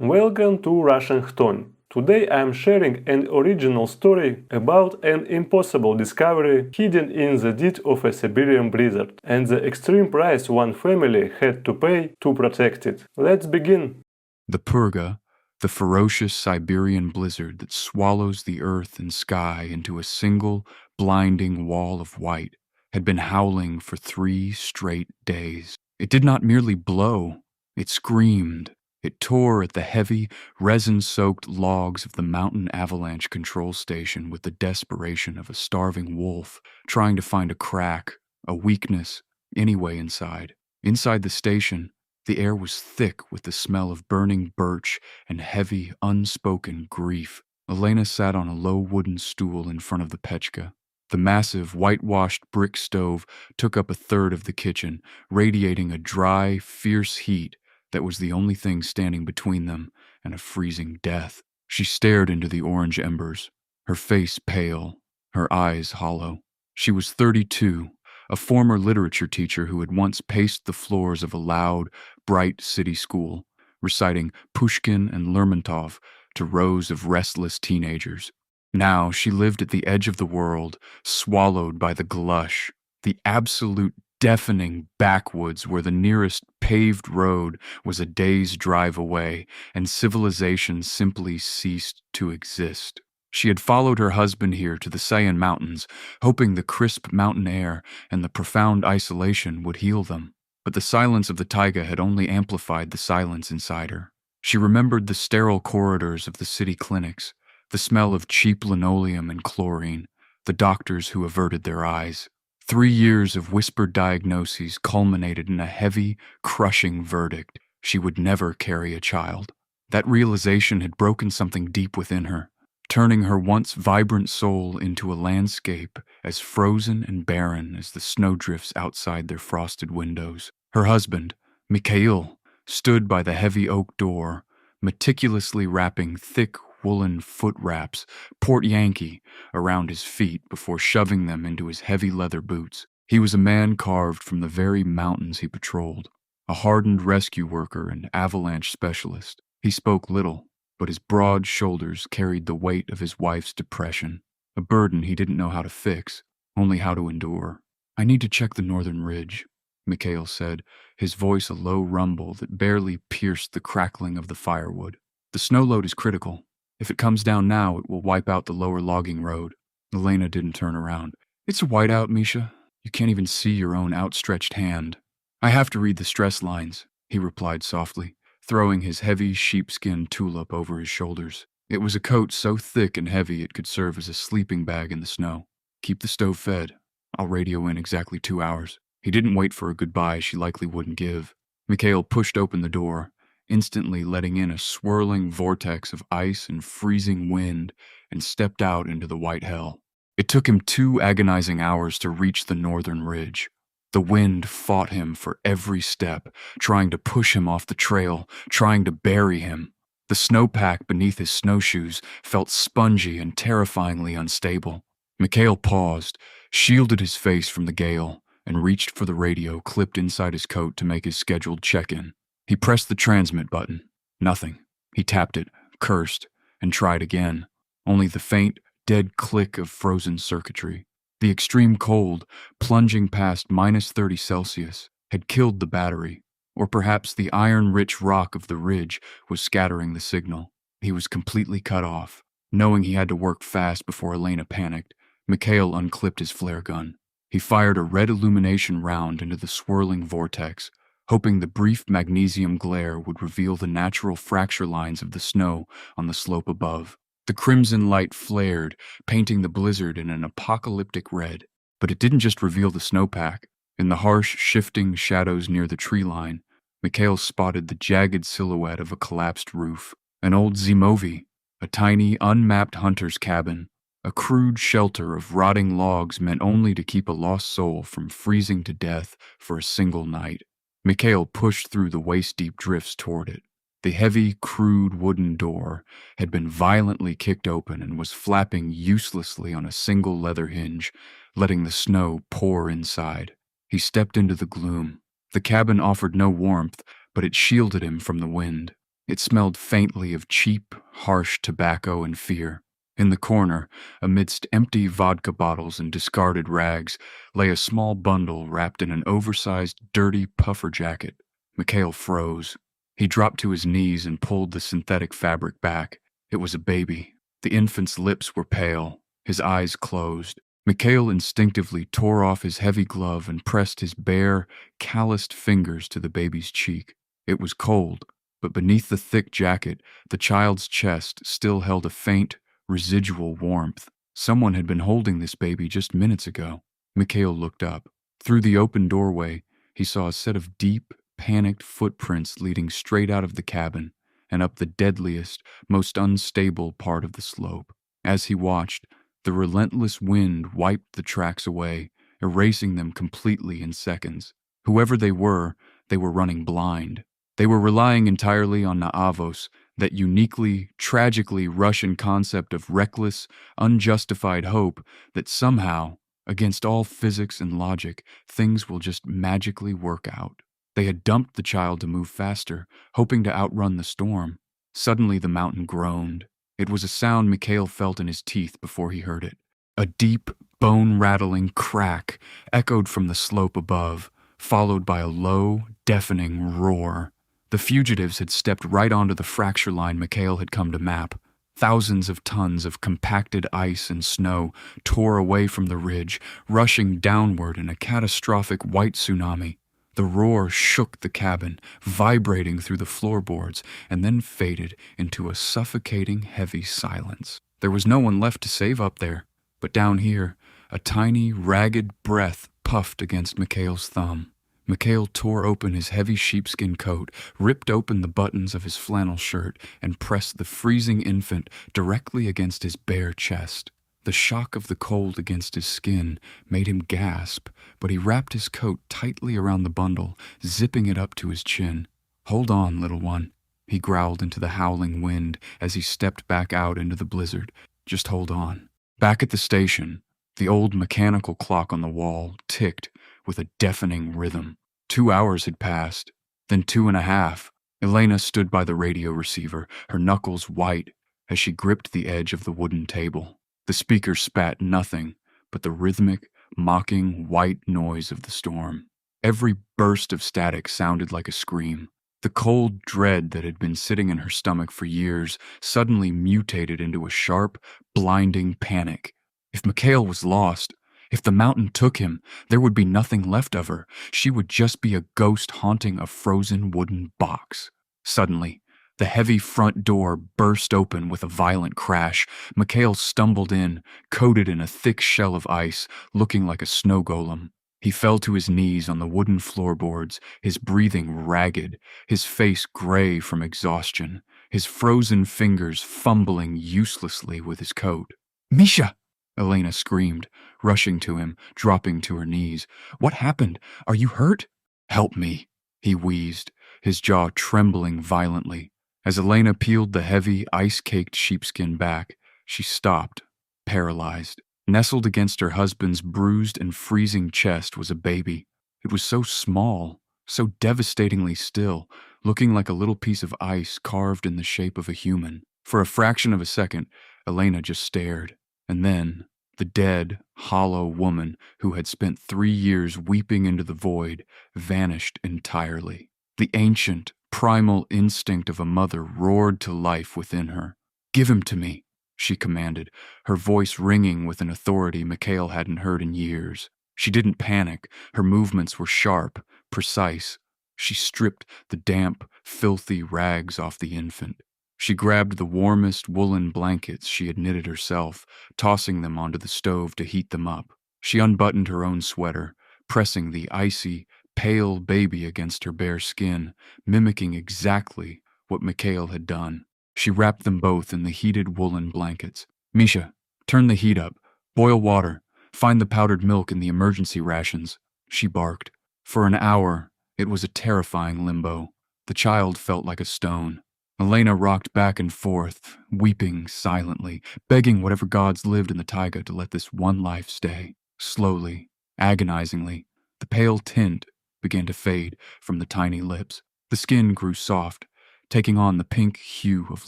Welcome to Russian Chthon. Today I am sharing an original story about an impossible discovery hidden in the deed of a Siberian blizzard and the extreme price one family had to pay to protect it. Let's begin. The purga, the ferocious Siberian blizzard that swallows the earth and sky into a single, blinding wall of white, had been howling for 3 straight days. It did not merely blow, it screamed. It tore at the heavy, resin-soaked logs of the mountain avalanche control station with the desperation of a starving wolf trying to find a crack, a weakness, anyway inside. Inside the station, the air was thick with the smell of burning birch and heavy, unspoken grief. Elena sat on a low wooden stool in front of the pechka. The massive, whitewashed brick stove took up a third of the kitchen, radiating a dry, fierce heat that was the only thing standing between them and a freezing death. She stared into the orange embers, her face pale, her eyes hollow. She was 32, a former literature teacher who had once paced the floors of a loud, bright city school, reciting Pushkin and Lermontov to rows of restless teenagers. Now she lived at the edge of the world, swallowed by the glush, the absolute deafening backwoods where the nearest paved road was a day's drive away and civilization simply ceased to exist. She had followed her husband here to the Sayan Mountains, hoping the crisp mountain air and the profound isolation would heal them. But the silence of the taiga had only amplified the silence inside her. She remembered the sterile corridors of the city clinics, the smell of cheap linoleum and chlorine, the doctors who averted their eyes. 3 years of whispered diagnoses culminated in a heavy, crushing verdict. She would never carry a child. That realization had broken something deep within her, turning her once vibrant soul into a landscape as frozen and barren as the snowdrifts outside their frosted windows. Her husband, Mikhail, stood by the heavy oak door, meticulously wrapping thick woolen foot wraps, Port Yankee, around his feet before shoving them into his heavy leather boots. He was a man carved from the very mountains he patrolled, a hardened rescue worker and avalanche specialist. He spoke little, but his broad shoulders carried the weight of his wife's depression, a burden he didn't know how to fix, only how to endure. "I need to check the northern ridge," Mikhail said, his voice a low rumble that barely pierced the crackling of the firewood. "The snow load is critical. If it comes down now, it will wipe out the lower logging road." Elena didn't turn around. "It's a whiteout, Misha. You can't even see your own outstretched hand." "I have to read the stress lines," he replied softly, throwing his heavy sheepskin tulip over his shoulders. It was a coat so thick and heavy it could serve as a sleeping bag in the snow. "Keep the stove fed. I'll radio in exactly 2 hours." He didn't wait for a goodbye she likely wouldn't give. Mikhail pushed open the door, instantly letting in a swirling vortex of ice and freezing wind, and stepped out into the white hell. It took him 2 agonizing hours to reach the northern ridge. The wind fought him for every step, trying to push him off the trail, trying to bury him. The snowpack beneath his snowshoes felt spongy and terrifyingly unstable. Mikhail paused, shielded his face from the gale, and reached for the radio clipped inside his coat to make his scheduled check-in. He pressed the transmit button. Nothing. He tapped it, cursed, and tried again. Only the faint, dead click of frozen circuitry. The extreme cold, plunging past -30 Celsius, had killed the battery, or perhaps the iron-rich rock of the ridge was scattering the signal. He was completely cut off. Knowing he had to work fast before Elena panicked, Mikhail unclipped his flare gun. He fired a red illumination round into the swirling vortex, hoping the brief magnesium glare would reveal the natural fracture lines of the snow on the slope above. The crimson light flared, painting the blizzard in an apocalyptic red. But it didn't just reveal the snowpack. In the harsh, shifting shadows near the tree line, Mikhail spotted the jagged silhouette of a collapsed roof. An old Zimovi, a tiny, unmapped hunter's cabin, a crude shelter of rotting logs meant only to keep a lost soul from freezing to death for a single night. Mikhail pushed through the waist-deep drifts toward it. The heavy, crude wooden door had been violently kicked open and was flapping uselessly on a single leather hinge, letting the snow pour inside. He stepped into the gloom. The cabin offered no warmth, but it shielded him from the wind. It smelled faintly of cheap, harsh tobacco and fear. In the corner, amidst empty vodka bottles and discarded rags, lay a small bundle wrapped in an oversized, dirty puffer jacket. Mikhail froze. He dropped to his knees and pulled the synthetic fabric back. It was a baby. The infant's lips were pale, his eyes closed. Mikhail instinctively tore off his heavy glove and pressed his bare, calloused fingers to the baby's cheek. It was cold, but beneath the thick jacket, the child's chest still held a faint, residual warmth. Someone had been holding this baby just minutes ago. Mikhail looked up. Through the open doorway, he saw a set of deep, panicked footprints leading straight out of the cabin and up the deadliest, most unstable part of the slope. As he watched, the relentless wind wiped the tracks away, erasing them completely in seconds. Whoever they were running blind. They were relying entirely on Naavos, that uniquely, tragically Russian concept of reckless, unjustified hope that somehow, against all physics and logic, things will just magically work out. They had dumped the child to move faster, hoping to outrun the storm. Suddenly the mountain groaned. It was a sound Mikhail felt in his teeth before he heard it. A deep, bone-rattling crack echoed from the slope above, followed by a low, deafening roar. The fugitives had stepped right onto the fracture line Mikhail had come to map. Thousands of tons of compacted ice and snow tore away from the ridge, rushing downward in a catastrophic white tsunami. The roar shook the cabin, vibrating through the floorboards, and then faded into a suffocating, heavy silence. There was no one left to save up there, but down here, a tiny, ragged breath puffed against Mikhail's thumb. Mikhail tore open his heavy sheepskin coat, ripped open the buttons of his flannel shirt, and pressed the freezing infant directly against his bare chest. The shock of the cold against his skin made him gasp, but he wrapped his coat tightly around the bundle, zipping it up to his chin. "Hold on, little one," he growled into the howling wind as he stepped back out into the blizzard. "Just hold on." Back at the station, the old mechanical clock on the wall ticked with a deafening rhythm. 2 hours had passed, then 2.5. Elena stood by the radio receiver, her knuckles white as she gripped the edge of the wooden table. The speaker spat nothing but the rhythmic, mocking, white noise of the storm. Every burst of static sounded like a scream. The cold dread that had been sitting in her stomach for years suddenly mutated into a sharp, blinding panic. If Mikhail was lost, if the mountain took him, there would be nothing left of her. She would just be a ghost haunting a frozen wooden box. Suddenly, the heavy front door burst open with a violent crash. Mikhail stumbled in, coated in a thick shell of ice, looking like a snow golem. He fell to his knees on the wooden floorboards, his breathing ragged, his face gray from exhaustion, his frozen fingers fumbling uselessly with his coat. "Misha!" Elena screamed, rushing to him, dropping to her knees. "What happened? Are you hurt?" "Help me," he wheezed, his jaw trembling violently. As Elena peeled the heavy, ice-caked sheepskin back, she stopped, paralyzed. Nestled against her husband's bruised and freezing chest was a baby. It was so small, so devastatingly still, looking like a little piece of ice carved in the shape of a human. For a fraction of a second, Elena just stared. And then, the dead, hollow woman who had spent 3 years weeping into the void vanished entirely. The ancient, primal instinct of a mother roared to life within her. "Give him to me," she commanded, her voice ringing with an authority Mikhail hadn't heard in years. She didn't panic. Her movements were sharp, precise. She stripped the damp, filthy rags off the infant. She grabbed the warmest woolen blankets she had knitted herself, tossing them onto the stove to heat them up. She unbuttoned her own sweater, pressing the icy, pale baby against her bare skin, mimicking exactly what Mikhail had done. She wrapped them both in the heated woolen blankets. "Misha, turn the heat up. Boil water. Find the powdered milk in the emergency rations," she barked. For an hour, it was a terrifying limbo. The child felt like a stone. Elena rocked back and forth, weeping silently, begging whatever gods lived in the taiga to let this one life stay. Slowly, agonizingly, the pale tint began to fade from the tiny lips. The skin grew soft, taking on the pink hue of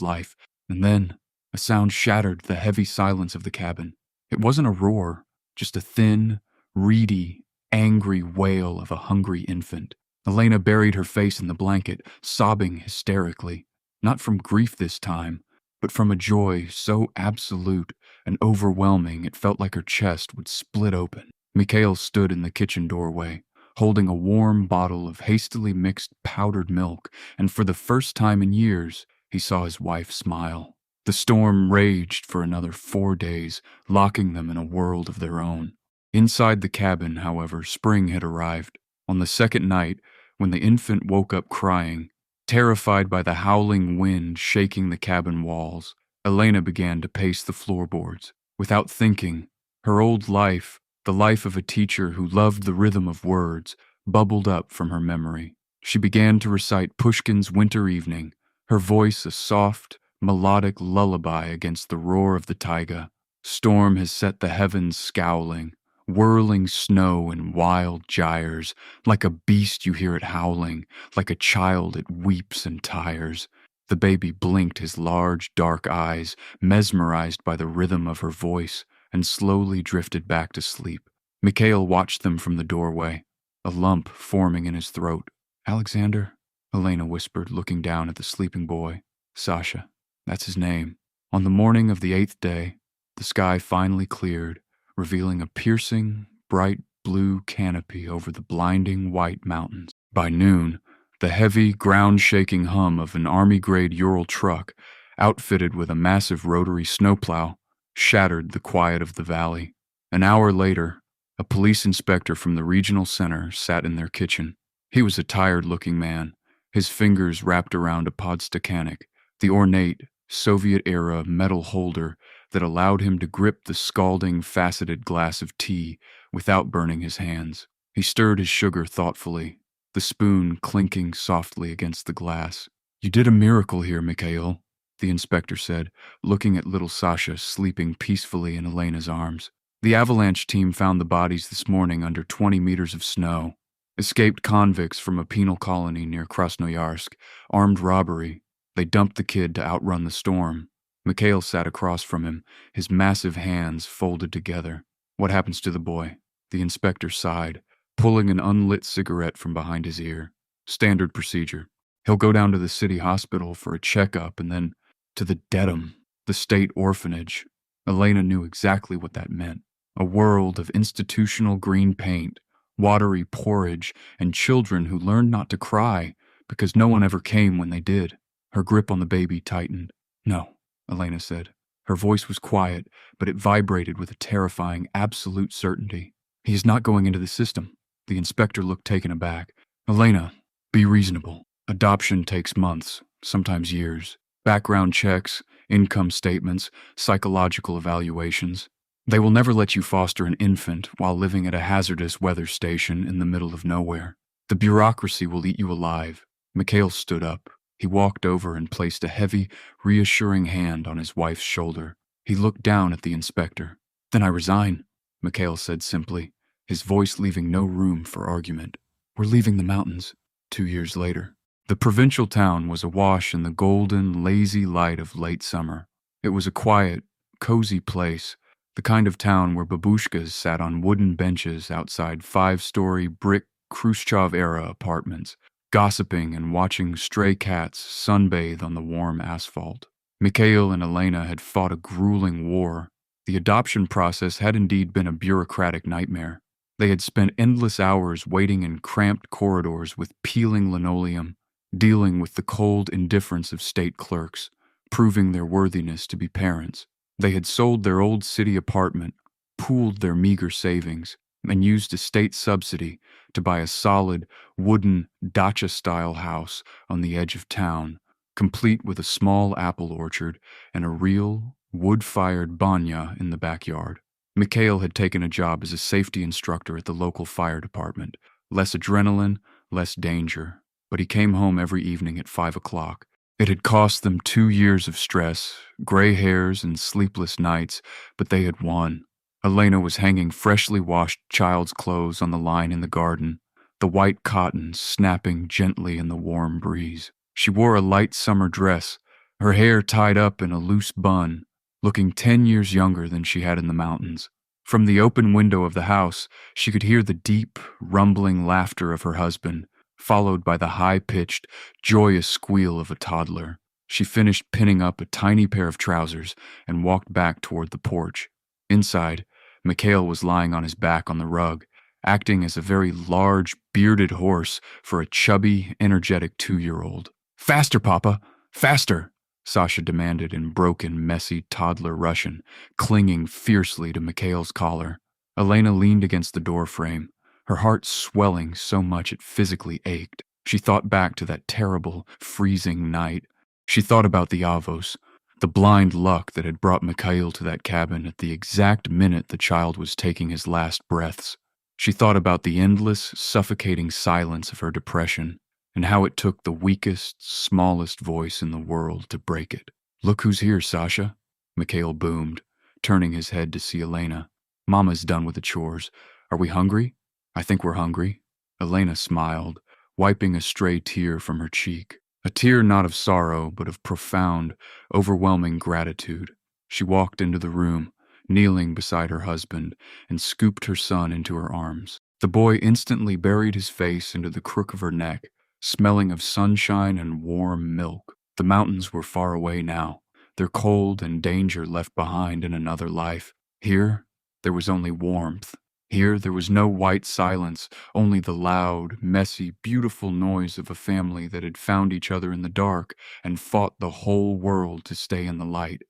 life. And then a sound shattered the heavy silence of the cabin. It wasn't a roar, just a thin, reedy, angry wail of a hungry infant. Elena buried her face in the blanket, sobbing hysterically, not from grief this time, but from a joy so absolute and overwhelming it felt like her chest would split open. Mikhail stood in the kitchen doorway, holding a warm bottle of hastily mixed powdered milk, and for the first time in years, he saw his wife smile. The storm raged for another 4 days, locking them in a world of their own. Inside the cabin, however, spring had arrived. On the second night, when the infant woke up crying, terrified by the howling wind shaking the cabin walls, Elena began to pace the floorboards. Without thinking, her old life, the life of a teacher who loved the rhythm of words, bubbled up from her memory. She began to recite Pushkin's Winter Evening, her voice a soft, melodic lullaby against the roar of the taiga. Storm has set the heavens scowling, whirling snow in wild gyres. Like a beast you hear it howling, like a child it weeps and tires. The baby blinked his large, dark eyes, mesmerized by the rhythm of her voice, and slowly drifted back to sleep. Mikhail watched them from the doorway, a lump forming in his throat. "Alexander," Elena whispered, looking down at the sleeping boy. "Sasha, that's his name." On the morning of the 8th day, the sky finally cleared, revealing a piercing, bright blue canopy over the blinding white mountains. By noon, the heavy, ground-shaking hum of an Army-grade Ural truck, outfitted with a massive rotary snowplow, shattered the quiet of the valley. An hour later, a police inspector from the regional center sat in their kitchen. He was a tired-looking man, his fingers wrapped around a podstakanik, the ornate, Soviet-era metal holder that allowed him to grip the scalding, faceted glass of tea without burning his hands. He stirred his sugar thoughtfully, the spoon clinking softly against the glass. "You did a miracle here, Mikhail," the inspector said, looking at little Sasha sleeping peacefully in Elena's arms. "The avalanche team found the bodies this morning under 20 meters of snow. Escaped convicts from a penal colony near Krasnoyarsk, armed robbery. They dumped the kid to outrun the storm." Mikhail sat across from him, his massive hands folded together. "What happens to the boy?" The inspector sighed, pulling an unlit cigarette from behind his ear. "Standard procedure. He'll go down to the city hospital for a checkup and then to the Dedham, the state orphanage." Elena knew exactly what that meant. A world of institutional green paint, watery porridge, and children who learned not to cry because no one ever came when they did. Her grip on the baby tightened. "No," Elena said. Her voice was quiet, but it vibrated with a terrifying, absolute certainty. "He is not going into the system." The inspector looked taken aback. "Elena, be reasonable. Adoption takes months, sometimes years. Background checks, income statements, psychological evaluations. They will never let you foster an infant while living at a hazardous weather station in the middle of nowhere. The bureaucracy will eat you alive." Mikhail stood up. He walked over and placed a heavy, reassuring hand on his wife's shoulder. He looked down at the inspector. "Then I resign," Mikhail said simply, his voice leaving no room for argument. "We're leaving the mountains." 2 years later, the provincial town was awash in the golden, lazy light of late summer. It was a quiet, cozy place, the kind of town where babushkas sat on wooden benches outside 5-story brick Khrushchev-era apartments, gossiping and watching stray cats sunbathe on the warm asphalt. Mikhail and Elena had fought a grueling war. The adoption process had indeed been a bureaucratic nightmare. They had spent endless hours waiting in cramped corridors with peeling linoleum, dealing with the cold indifference of state clerks, proving their worthiness to be parents. They had sold their old city apartment, pooled their meager savings, and used a state subsidy to buy a solid, wooden, dacha-style house on the edge of town, complete with a small apple orchard and a real, wood-fired banya in the backyard. Mikhail had taken a job as a safety instructor at the local fire department. Less adrenaline, less danger. But he came home every evening at 5 o'clock. It had cost them 2 years of stress, gray hairs and sleepless nights, but they had won. Elena was hanging freshly washed child's clothes on the line in the garden, the white cotton snapping gently in the warm breeze. She wore a light summer dress, her hair tied up in a loose bun, looking 10 years younger than she had in the mountains. From the open window of the house, she could hear the deep, rumbling laughter of her husband, followed by the high-pitched, joyous squeal of a toddler. She finished pinning up a tiny pair of trousers and walked back toward the porch. Inside, Mikhail was lying on his back on the rug, acting as a very large, bearded horse for a chubby, energetic 2-year-old. "Faster, Papa! Faster!" Sasha demanded in broken, messy toddler Russian, clinging fiercely to Mikhail's collar. Elena leaned against the door frame, her heart swelling so much it physically ached. She thought back to that terrible, freezing night. She thought about the Avos, the blind luck that had brought Mikhail to that cabin at the exact minute the child was taking his last breaths. She thought about the endless, suffocating silence of her depression, and how it took the weakest, smallest voice in the world to break it. "Look who's here, Sasha," Mikhail boomed, turning his head to see Elena. "Mama's done with the chores. Are we hungry?" "I think we're hungry." Elena smiled, wiping a stray tear from her cheek. A tear not of sorrow, but of profound, overwhelming gratitude. She walked into the room, kneeling beside her husband, and scooped her son into her arms. The boy instantly buried his face into the crook of her neck, smelling of sunshine and warm milk. The mountains were far away now, their cold and danger left behind in another life. Here, there was only warmth. Here, there was no white silence, only the loud, messy, beautiful noise of a family that had found each other in the dark and fought the whole world to stay in the light.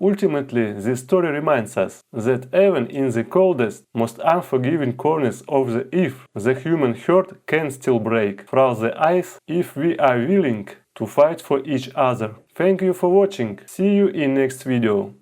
Ultimately, this story reminds us that even in the coldest, most unforgiving corners of the earth, the human heart can still break through the ice if we are willing to fight for each other. Thank you for watching. See you in next video.